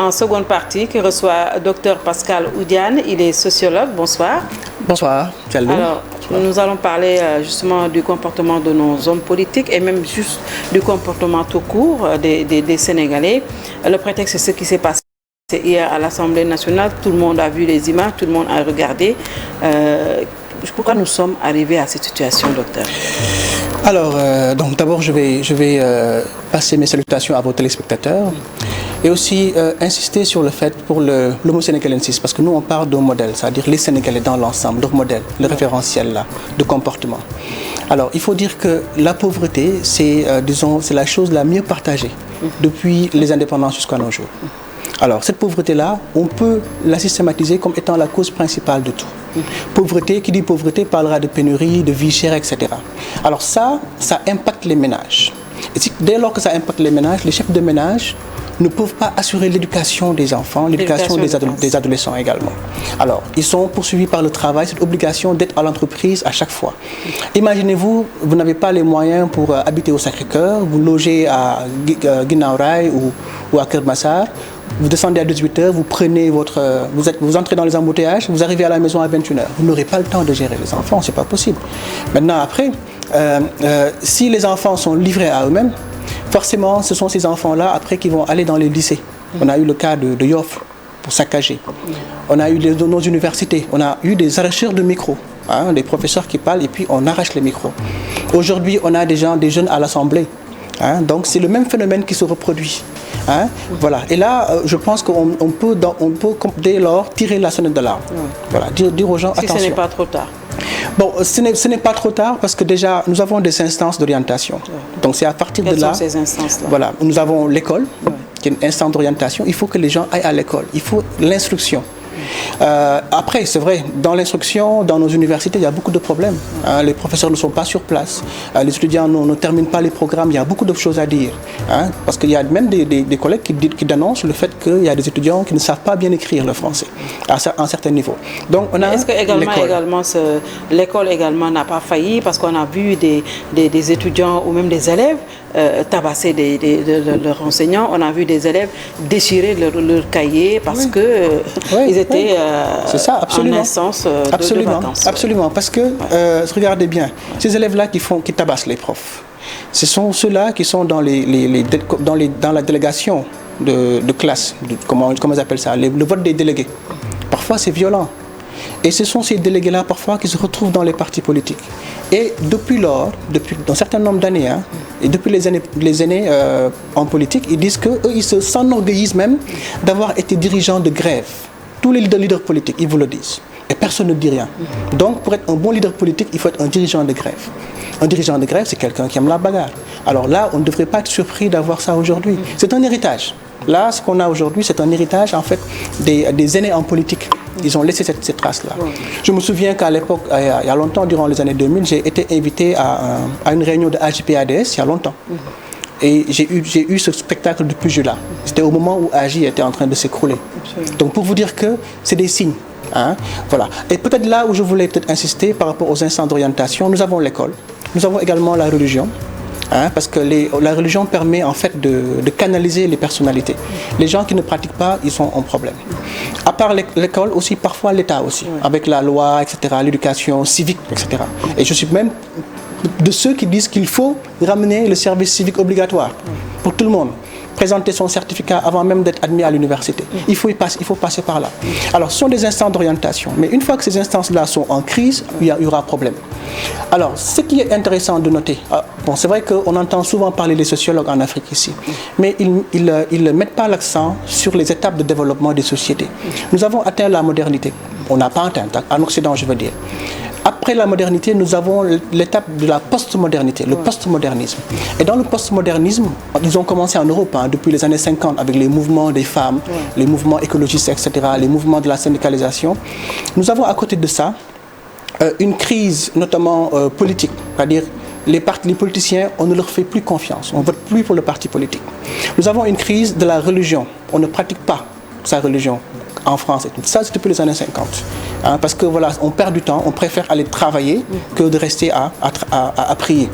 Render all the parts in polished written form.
en seconde partie qui reçoit Dr Pascal Oudiane. Il est sociologue. Bonsoir. Bonsoir. Alors, nous allons parler justement du comportement de nos hommes politiques et même juste du comportement tout court des Sénégalais. Le prétexte, c'est ce qui s'est passé hier à l'Assemblée nationale. Tout le monde a vu les images, tout le monde a regardé. Pourquoi nous sommes arrivés à cette situation, docteur? Alors, donc d'abord, je vais passer mes salutations à vos téléspectateurs et aussi insister sur le fait pour l'homo sénégalensis, parce que nous, on parle d'un modèle, c'est-à-dire les Sénégalais dans l'ensemble, leur modèle, le référentiel là, de comportement. Alors, il faut dire que la pauvreté, c'est la chose la mieux partagée depuis les indépendances jusqu'à nos jours. Alors, cette pauvreté-là, on peut la systématiser comme étant la cause principale de tout. Pauvreté, qui dit pauvreté, parlera de pénurie, de vie chère, etc. Alors ça impacte les ménages. Et dès lors que ça impacte les ménages, les chefs de ménage ne peuvent pas assurer l'éducation des enfants, l'éducation des adolescents également. Alors, ils sont poursuivis par le travail, cette obligation d'être à l'entreprise à chaque fois. Imaginez-vous, vous n'avez pas les moyens pour habiter au Sacré-Cœur, vous logez à Guinaw Rail ou à Keur Massar. Vous descendez à 18h, vous entrez dans les embouteillages, vous arrivez à la maison à 21h. Vous n'aurez pas le temps de gérer les enfants, c'est pas possible. Maintenant, après, si les enfants sont livrés à eux-mêmes, forcément, ce sont ces enfants-là, après, qui vont aller dans les lycées. On a eu le cas de Yoff, pour saccager. On a eu nos universités, on a eu des arracheurs de micros, des professeurs qui parlent et puis on arrache les micros. Aujourd'hui, on a des jeunes à l'Assemblée. Donc, c'est le même phénomène qui se reproduit. Voilà. Et là, je pense qu'on peut dès lors tirer la sonnette d'alarme. Voilà. Dire aux gens, attention. Si ce n'est pas trop tard. Bon, ce n'est pas trop tard parce que déjà, nous avons des instances d'orientation. Donc, c'est à partir de là. Quelles sont ces instances-là? Voilà. Nous avons l'école, qui est une instance d'orientation. Il faut que les gens aillent à l'école. Il faut l'instruction. Après, c'est vrai, dans l'instruction, dans nos universités, il y a beaucoup de problèmes. Les professeurs ne sont pas sur place. Les étudiants ne terminent pas les programmes. Il y a beaucoup de choses à dire. Parce qu'il y a même des collègues qui dénoncent le fait qu'il y a des étudiants qui ne savent pas bien écrire le français à un certain niveau. Donc, on a Est-ce que l'école également n'a pas failli parce qu'on a vu des étudiants ou même des élèves tabasser leurs enseignants. On a vu des élèves déchirer leur cahier parce que ils étaient c'est ça, absolument. en instance de vacances. Absolument, parce que, regardez bien, ces élèves-là qui tabassent les profs, ce sont ceux-là qui sont dans la délégation de classe, comment ils appellent ça, le vote des délégués. Parfois, c'est violent. Et ce sont ces délégués-là, parfois, qui se retrouvent dans les partis politiques. Et depuis un certain nombre d'années, et depuis les années en politique, ils disent qu'eux, ils s'enorgueillissent même d'avoir été dirigeants de grève. Tous les leaders politiques, ils vous le disent. Et personne ne dit rien. Donc, pour être un bon leader politique, il faut être un dirigeant de grève. Un dirigeant de grève, c'est quelqu'un qui aime la bagarre. Alors là, on ne devrait pas être surpris d'avoir ça aujourd'hui. C'est un héritage. Là, ce qu'on a aujourd'hui, c'est un héritage, en fait, des aînés en politique. Ils ont laissé cette trace-là. Je me souviens qu'à l'époque, il y a longtemps, durant les années 2000, j'ai été invité à une réunion de AJPADS, il y a longtemps. Et j'ai eu ce spectacle de pugilat. C'était au moment où AJ était en train de s'écrouler. Donc pour vous dire que c'est des signes. Voilà. Et peut-être là où je voulais insister par rapport aux instances d'orientation, nous avons l'école. Nous avons également la religion. Parce que la religion permet en fait de canaliser les personnalités. Les gens qui ne pratiquent pas, ils sont en problème. À part l'école, aussi parfois l'État aussi, avec la loi, etc., l'éducation civique, etc. Et je suis même de ceux qui disent qu'il faut ramener le service civique obligatoire pour tout le monde. Présenter son certificat avant même d'être admis à l'université. Il faut passer par là. Alors, ce sont des instances d'orientation. Mais une fois que ces instances-là sont en crise, il y aura problème. Alors, ce qui est intéressant de noter, c'est vrai qu'on entend souvent parler des sociologues en Afrique ici, mais ils ne mettent pas l'accent sur les étapes de développement des sociétés. Nous avons atteint la modernité. On n'a pas atteint, en Occident, je veux dire. Après la modernité, nous avons l'étape de la postmodernité, le postmodernisme. Et dans le postmodernisme, ils ont commencé en Europe depuis les années 50 avec les mouvements des femmes, les mouvements écologistes, etc., les mouvements de la syndicalisation. Nous avons à côté de ça une crise notamment politique, c'est-à-dire les politiciens, on ne leur fait plus confiance, on ne vote plus pour le parti politique. Nous avons une crise de la religion, on ne pratique pas sa religion en France et tout. Ça, c'est depuis les années 50. Hein, parce que voilà, on perd du temps, on préfère aller travailler que de rester à prier.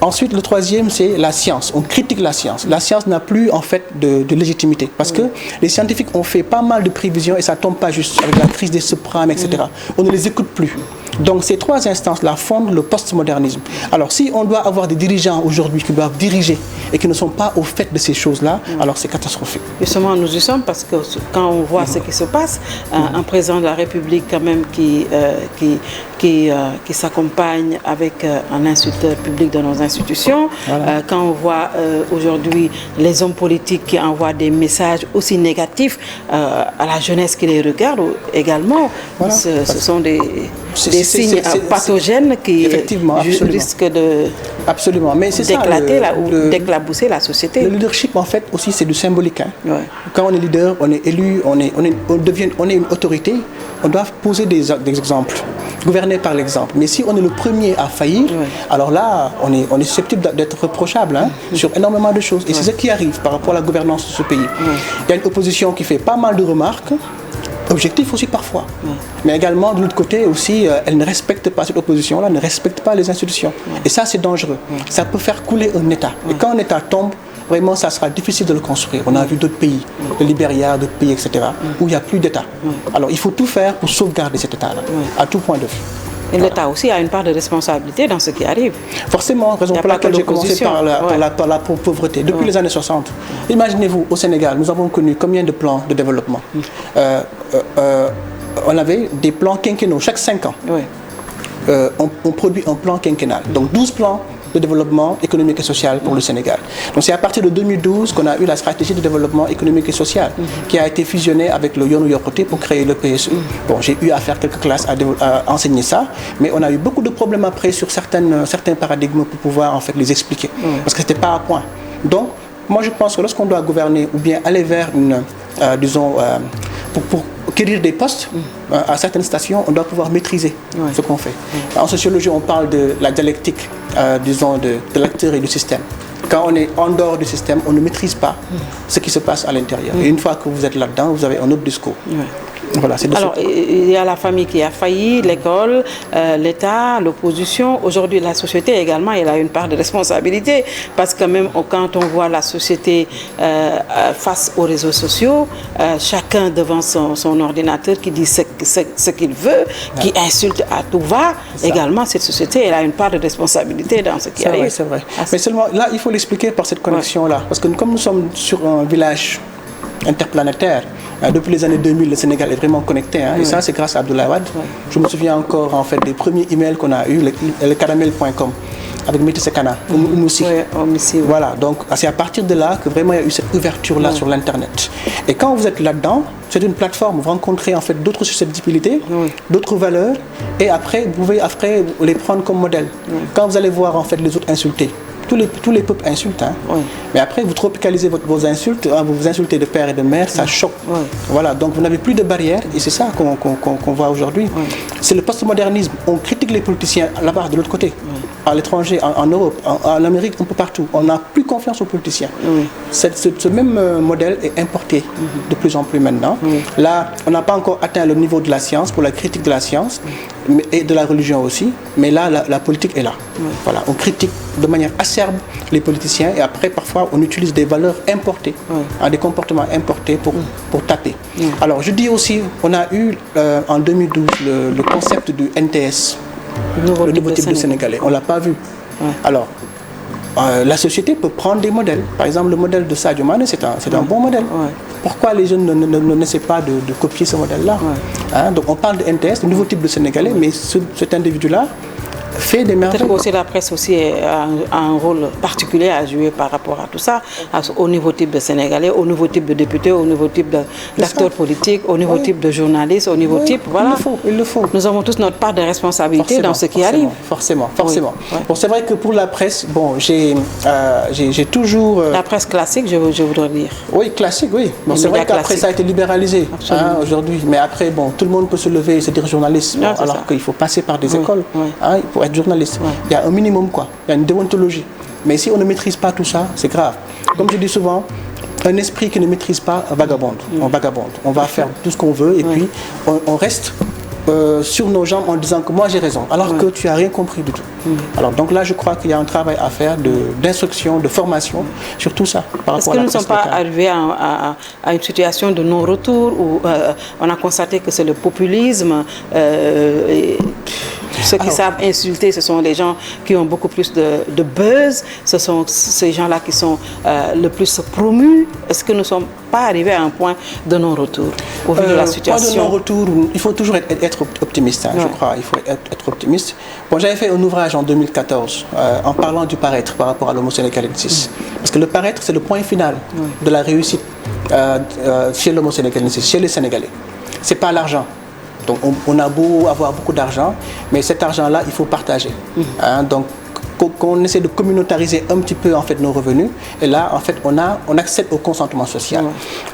Ensuite, le troisième, c'est la science. On critique la science. La science n'a plus en fait de légitimité parce que les scientifiques ont fait pas mal de prévisions et ça tombe pas juste avec la crise des subprimes, etc. On ne les écoute plus. Donc ces trois instances-là fondent le postmodernisme. Alors si on doit avoir des dirigeants aujourd'hui qui doivent diriger et qui ne sont pas au fait de ces choses-là, alors c'est catastrophique. Justement, nous y sommes parce que quand on voit ce qui se passe, un président de la République quand même qui s'accompagne avec un insulteur public de nos institutions, voilà. Quand on voit aujourd'hui les hommes politiques qui envoient des messages aussi négatifs à la jeunesse qui les regarde également, voilà. Ce sont des signes pathogènes qui risquent de d'éclater ou d'éclabousser la société. Le leadership, en fait, aussi, c'est du symbolique. Hein. Ouais. Quand on est leader, on est élu, on est une autorité, on doit poser des exemples, gouverner par l'exemple. Mais si on est le premier à faillir, alors là, on est susceptible d'être reprochable sur énormément de choses. Et c'est ce qui arrive par rapport à la gouvernance de ce pays. Il y a une opposition qui fait pas mal de remarques, objectif aussi parfois. Mais également, de l'autre côté aussi, elle ne respecte pas cette opposition-là, ne respecte pas les institutions. Et ça, c'est dangereux. Ça peut faire couler un État. Et quand un État tombe, vraiment, ça sera difficile de le construire. On a vu d'autres pays, le Libéria, d'autres pays, etc., où il n'y a plus d'État. Alors, il faut tout faire pour sauvegarder cet État-là, à tout point de vue. Et l'État aussi a une part de responsabilité dans ce qui arrive. Forcément, raison pour laquelle j'ai commencé par la pauvreté. Depuis les années 60, imaginez-vous, au Sénégal, nous avons connu combien de plans de développement on avait des plans quinquennaux, chaque 5 ans. On produit un plan quinquennal. Donc 12 plans de développement économique et social pour le Sénégal. Donc c'est à partir de 2012 qu'on a eu la stratégie de développement économique et social qui a été fusionnée avec le Yoonu Yokkute pour créer le PSE. Bon, j'ai eu à faire quelques classes à enseigner ça, mais on a eu beaucoup de problèmes après sur certains paradigmes pour pouvoir en fait les expliquer, parce que c'était pas à point. Donc, moi je pense que lorsqu'on doit gouverner ou bien aller vers une, pour acquérir des postes à certaines stations, on doit pouvoir maîtriser ce qu'on fait. En sociologie, on parle de la dialectique, de l'acteur et du système. Quand on est en dehors du système, on ne maîtrise pas ce qui se passe à l'intérieur. Et une fois que vous êtes là-dedans, vous avez un autre discours. Voilà, alors, il y a la famille qui a failli, l'école, l'État, l'opposition. Aujourd'hui, la société également, elle a une part de responsabilité. Parce que même quand on voit la société face aux réseaux sociaux, chacun devant son ordinateur qui dit ce qu'il veut, qui insulte à tout va, également, cette société, elle a une part de responsabilité dans ce qui arrive. C'est vrai. Mais seulement, là, il faut l'expliquer par cette connexion-là. Parce que comme nous sommes sur un village interplanétaire, depuis les années 2000, le Sénégal est vraiment connecté. Et ça, c'est grâce à Abdoulaye Wade. Je me souviens encore en fait, des premiers emails qu'on a eu, le caramel.com, avec Métis Sekana, Voilà, donc c'est à partir de là que vraiment il y a eu cette ouverture-là sur l'Internet. Et quand vous êtes là-dedans, c'est une plateforme, vous rencontrez en fait d'autres susceptibilités, d'autres valeurs, et après, vous pouvez les prendre comme modèle. Quand vous allez voir en fait les autres insultés, tous les peuples insultent, mais après vous tropicalisez vos insultes, vous vous insultez de père et de mère, ça choque. Voilà, donc vous n'avez plus de barrières et c'est ça qu'on voit aujourd'hui. C'est le postmodernisme. On critique les politiciens là-bas, de l'autre côté, à l'étranger, en Europe, en Amérique, un peu partout. On n'a plus confiance aux politiciens. Ce même modèle est importé de plus en plus maintenant. Là, on n'a pas encore atteint le niveau de la science, pour la critique de la science, et de la religion aussi, mais là, la politique est là. Voilà, on critique de manière acerbe les politiciens et après, parfois, on utilise des valeurs importées, des comportements importés pour taper. Alors, je dis aussi, on a eu en 2012 le concept du NTS, le nouveau type de Sénégalais. On ne l'a pas vu. Alors, la société peut prendre des modèles. Par exemple, le modèle de Sadio Mané, c'est un bon modèle. Pourquoi les jeunes n'essaient pas de copier ce modèle-là? Donc, on parle de NTS, le nouveau type de Sénégalais, mais cet individu-là fait des merveilles. Peut-être que la presse aussi a un rôle particulier à jouer par rapport à tout ça, au nouveau type de Sénégalais, au nouveau type de députés, au nouveau type d'acteurs politiques, au nouveau type de journalistes, au nouveau type, voilà. Il le faut. Nous avons tous notre part de responsabilité dans ce qui arrive. Forcément. Bon, c'est vrai que pour la presse, bon, j'ai toujours... La presse classique, je voudrais dire. Oui, classique, oui. Bon, c'est vrai qu'après ça a été libéralisé aujourd'hui, mais après, bon, tout le monde peut se lever et se dire journaliste, alors qu'il faut passer par des écoles pour être journaliste. Il y a un minimum, quoi. Il y a une déontologie. Mais si on ne maîtrise pas tout ça, c'est grave. Comme je dis souvent, un esprit qui ne maîtrise pas vagabonde. On vagabonde. On va faire tout ce qu'on veut et puis on reste sur nos jambes en disant que moi j'ai raison, alors que tu n'as rien compris du tout. Alors donc là, je crois qu'il y a un travail à faire d'instruction, de formation sur tout ça. Est-ce que nous ne sommes pas arrivés à une situation de non-retour où on a constaté que c'est le populisme ceux qui savent insulter, ce sont les gens qui ont beaucoup plus de buzz, ce sont ces gens-là qui sont le plus promus. Est-ce que nous ne sommes pas arrivés à un point de non-retour au vu de la situation? Point de non-retour, il faut toujours être optimiste, je crois. Il faut être optimiste. Bon, j'avais fait un ouvrage en 2014 en parlant du paraître par rapport à l'homo-sénégalensis. Parce que le paraître, c'est le point final de la réussite chez l'homo-sénégalensis, chez les Sénégalais. Ce n'est pas l'argent. Donc on a beau avoir beaucoup d'argent, mais cet argent-là, il faut partager. Donc qu'on essaie de communautariser un petit peu en fait nos revenus, et là en fait on accède au consentement social.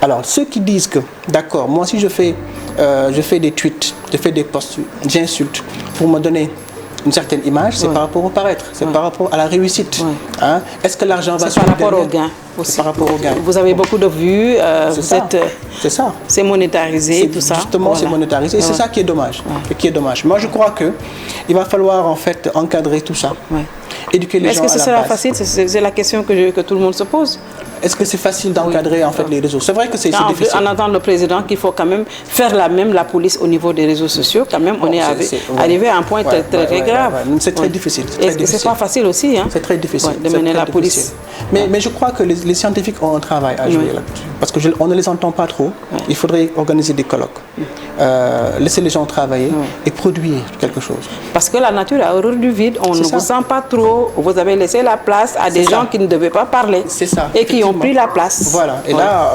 Alors ceux qui disent que d'accord, moi si je fais des tweets, je fais des posts, j'insulte pour me donner une certaine image, c'est par rapport au paraître, c'est par rapport à la réussite. Est-ce que l'argent va par rapport au gain aussi. Par rapport au gain. Vous avez beaucoup de vues, c'est monétarisé, tout ça. Justement, c'est monétarisé. Et c'est ça qui est dommage. Moi, je crois qu'il va falloir en fait encadrer tout ça. Éduquer les gens à la base. Est-ce que ce sera facile? C'est la question que tout le monde se pose. Est-ce que c'est facile d'encadrer en fait les réseaux? C'est vrai que c'est difficile. En entendant le président qu'il faut quand même faire la police au niveau des réseaux sociaux, quand même, on est arrivé à un point très grave. C'est très difficile. Est-ce que c'est pas facile aussi, hein? C'est très difficile de mener la police. Mais je crois que les scientifiques ont un travail à jouer là-dessus. Parce qu'on ne les entend pas trop. Il faudrait organiser des colloques, laisser les gens travailler et produire quelque chose. Parce que la nature a horreur du vide. On ne vous sent pas trop. Vous avez laissé la place à des gens qui ne devaient pas parler. C'est ça. Et qui ont pris la place. Voilà. Et là,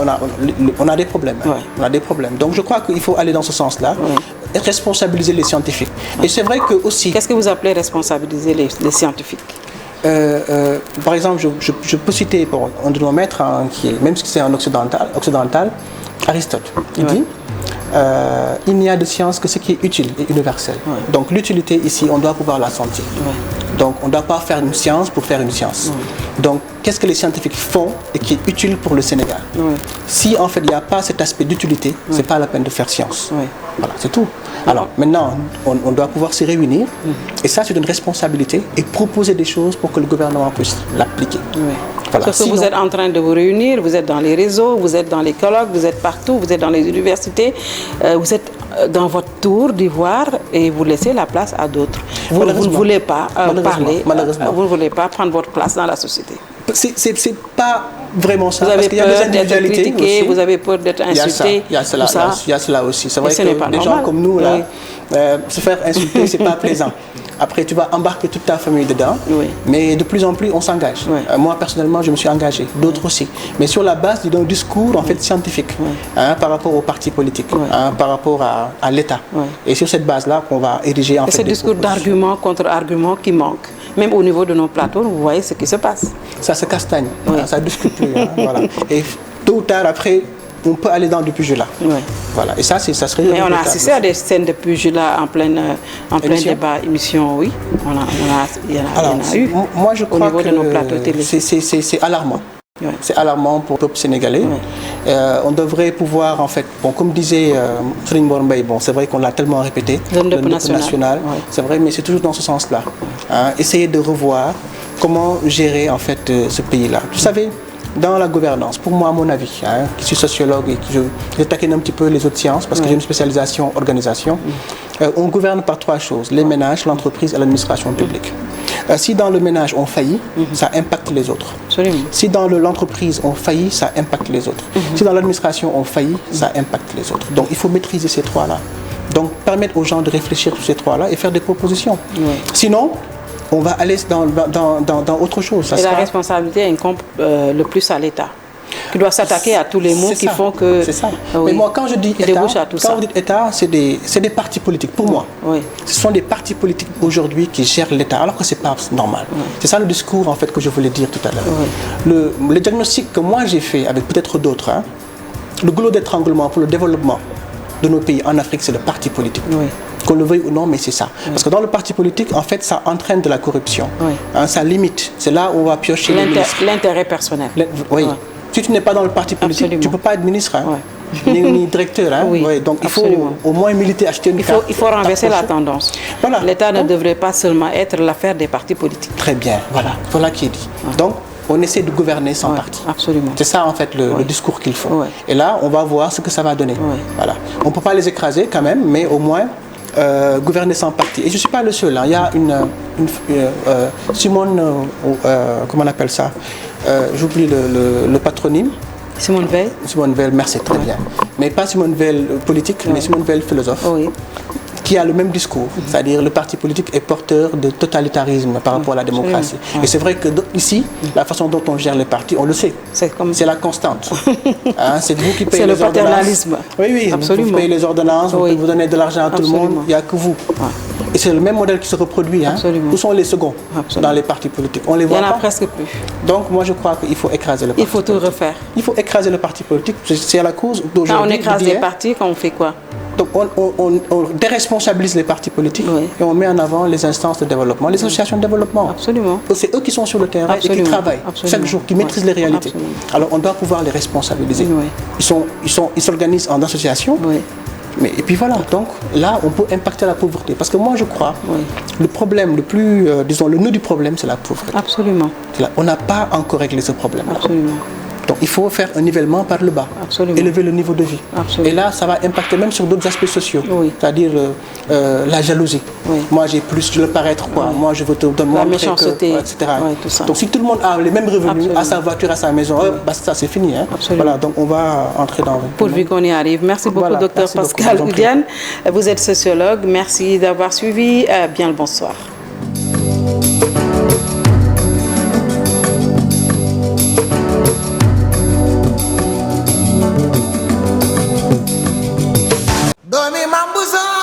on a des problèmes. On a des problèmes. Donc je crois qu'il faut aller dans ce sens-là. Et responsabiliser les scientifiques. Et c'est vrai que aussi... Qu'est-ce que vous appelez responsabiliser les scientifiques? Par exemple, je peux citer un de nos maîtres, même si c'est un occidental, Aristote. Il dit il n'y a de science que ce qui est utile et universel. Donc l'utilité ici, on doit pouvoir la sentir. Donc on ne doit pas faire une science pour faire une science. Donc qu'est-ce que les scientifiques font et qui est utile pour le Sénégal? Si en fait il n'y a pas cet aspect d'utilité, ce n'est pas la peine de faire science. Voilà, c'est tout. Alors maintenant, on doit pouvoir se réunir et ça c'est une responsabilité et proposer des choses pour que le gouvernement puisse l'appliquer. Voilà. Parce que vous êtes en train de vous réunir, vous êtes dans les réseaux, vous êtes dans les colloques, vous êtes partout, vous êtes dans les universités, vous êtes dans votre tour d'ivoire et vous laissez la place à d'autres. Vous ne voulez pas parler, vous ne voulez pas prendre votre place dans la société. C'est pas vraiment ça. Vous avez parce peur d'être critiqué, vous avez peur d'être insulté. Il y a cela aussi. C'est vrai que des gens comme nous, là, se faire insulter, c'est pas plaisant. Après, tu vas embarquer toute ta famille dedans, mais de plus en plus, on s'engage. Moi, personnellement, je me suis engagé, d'autres aussi. Mais sur la base d'un discours en fait, scientifique, par rapport aux partis politiques, par rapport à l'État. Et sur cette base-là qu'on va ériger en fait. Et ce discours d'argument contre argument qui manque. Même au niveau de nos plateaux, vous voyez ce qui se passe. Ça se castagne, ça ne discute plus. Voilà. Et tôt ou tard, après, on peut aller dans du pugilat. Voilà. Et ça serait... Mais on a assisté à des scènes de pugilat en plein débat, émission, oui. Il y en a eu. Moi, je crois au niveau de nos plateaux télé. C'est alarmant. C'est alarmant pour le peuple sénégalais. On devrait pouvoir, en fait, comme disait Serigne Mor Mbaye, c'est vrai qu'on l'a tellement répété, le NEP national, c'est vrai, mais c'est toujours dans ce sens-là. Essayer de revoir comment gérer, en fait, ce pays-là. Vous savez, dans la gouvernance, pour moi, à mon avis, qui suis sociologue et qui je taquine un petit peu les autres sciences parce que j'ai une spécialisation organisation, on gouverne par trois choses, les ménages, l'entreprise et l'administration publique. Si dans le ménage on faillit, ça impacte les autres. Absolument. Si dans l'entreprise on faillit, ça impacte les autres. Si dans l'administration on faillit, ça impacte les autres. Donc il faut maîtriser ces trois-là. Donc permettre aux gens de réfléchir sur ces trois-là et faire des propositions. Sinon, on va aller dans autre chose. Et la responsabilité incombe le plus à l'État, qui doit s'attaquer à tous les mots qui font que... C'est ça. Mais moi, quand je dis État, quand vous dites État, c'est des partis politiques. Pour moi, ce sont des partis politiques aujourd'hui qui gèrent l'État, alors que ce n'est pas normal. C'est ça le discours, en fait, que je voulais dire tout à l'heure. Le diagnostic que moi j'ai fait, avec peut-être d'autres, le goulot d'étranglement pour le développement de nos pays en Afrique, c'est le parti politique. Qu'on le veuille ou non, mais c'est ça. Parce que dans le parti politique, en fait, ça entraîne de la corruption. Ça limite. C'est là où on va piocher l'intérêt personnel. Si tu n'es pas dans le parti politique, tu ne peux pas être ministre, hein, ni directeur. Hein. Oui, ouais, donc il faut au moins militer, acheter une carte. Il faut renverser la tendance. Voilà. L'État ne devrait pas seulement être l'affaire des partis politiques. Très bien, voilà qui est dit. Donc, on essaie de gouverner sans parti. Absolument. C'est ça en fait le discours qu'il faut. Et là, on va voir ce que ça va donner. Voilà. On ne peut pas les écraser quand même, mais au moins gouverner sans parti. Et je ne suis pas le seul. Hein. Il y a Simone, comment on appelle ça, j'oublie le patronyme. Simone Veil. Simone Veil, merci, très bien. Mais pas Simone Veil politique, mais Simone Veil philosophe. Qui a le même discours, c'est-à-dire le parti politique est porteur de totalitarisme par rapport à la démocratie. Et c'est vrai que ici, la façon dont on gère les partis, on le sait, c'est la constante. Hein, c'est vous qui payez les ordonnances. C'est le paternalisme. Oui, absolument. Vous payez les ordonnances, vous donnez de l'argent à tout le monde, il n'y a que vous. Et c'est le même modèle qui se reproduit. Hein. Où sont les seconds dans les partis politiques? On les voit pas. Il n'y en a presque plus. Donc moi je crois qu'il faut écraser le parti. Il faut tout refaire. Il faut écraser le parti politique. C'est à la cause d'aujourd'hui. Quand on écrase les partis, quand on fait quoi? Donc on déresponsabilise les partis politiques et on met en avant les instances de développement, les associations de développement. Absolument. C'est eux qui sont sur le terrain et qui travaillent chaque jour, qui maîtrisent les réalités. Alors on doit pouvoir les responsabiliser. Ils s'organisent en association. Et puis voilà, donc là on peut impacter la pauvreté. Parce que moi je crois, le problème le plus, disons le nœud du problème, c'est la pauvreté. Absolument. On n'a pas encore réglé ce problème. Absolument. Donc il faut faire un nivellement par le bas, élever le niveau de vie. Et là, ça va impacter même sur d'autres aspects sociaux, c'est-à-dire la jalousie. Moi, j'ai plus, je veux paraître quoi. Moi, je veux te montrer la méchanceté, etc. Donc si tout le monde a les mêmes revenus, à sa voiture, à sa maison, ça c'est fini. Hein. Voilà, donc on va entrer dans... Pourvu qu'on y arrive. Merci beaucoup, Dr Pascal Oudiane. Vous êtes sociologue. Merci d'avoir suivi. Bien le bonsoir.